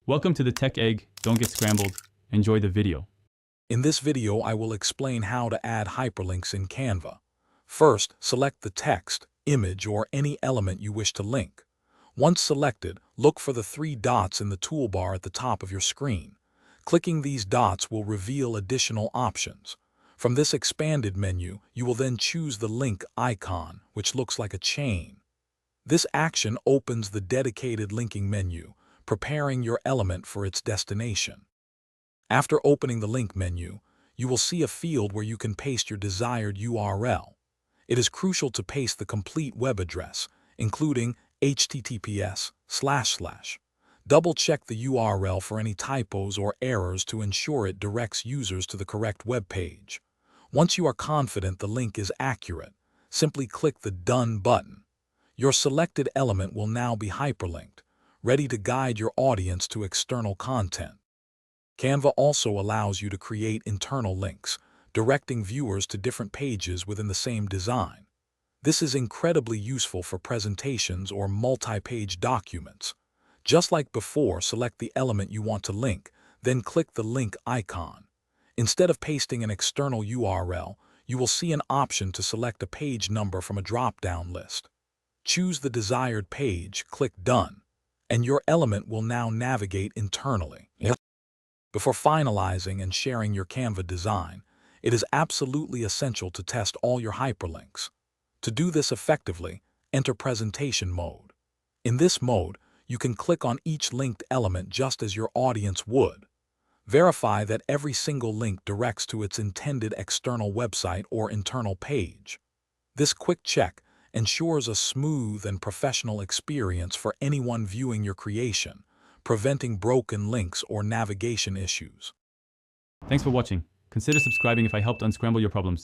Welcome to the Tech Egg. Don't get scrambled. Enjoy the video. In this video, I will explain how to add hyperlinks in Canva. First, select the text, image, or any element you wish to link. Once selected, look for the three dots in the toolbar at the top of your screen. Clicking these dots will reveal additional options. From this expanded menu, you will then choose the link icon, which looks like a chain. This action opens the dedicated linking menu, preparing your element for its destination. After opening the link menu, you will see a field where you can paste your desired URL. It is crucial to paste the complete web address, including https://. Double-check the URL for any typos or errors to ensure it directs users to the correct web page. Once you are confident the link is accurate, simply click the Done button. Your selected element will now be hyperlinked, ready to guide your audience to external content. Canva also allows you to create internal links, directing viewers to different pages within the same design. This is incredibly useful for presentations or multi-page documents. Just like before, select the element you want to link, then click the link icon. Instead of pasting an external URL, you will see an option to select a page number from a drop-down list. Choose the desired page, click Done, and your element will now navigate internally. Before finalizing and sharing your Canva design, it is absolutely essential to test all your hyperlinks. To do this effectively, enter Presentation mode. In this mode, you can click on each linked element just as your audience would. Verify that every single link directs to its intended external website or internal page. This quick check ensures a smooth and professional experience for anyone viewing your creation, preventing broken links or navigation issues. Thanks for watching. Consider subscribing if I helped unscramble your problems.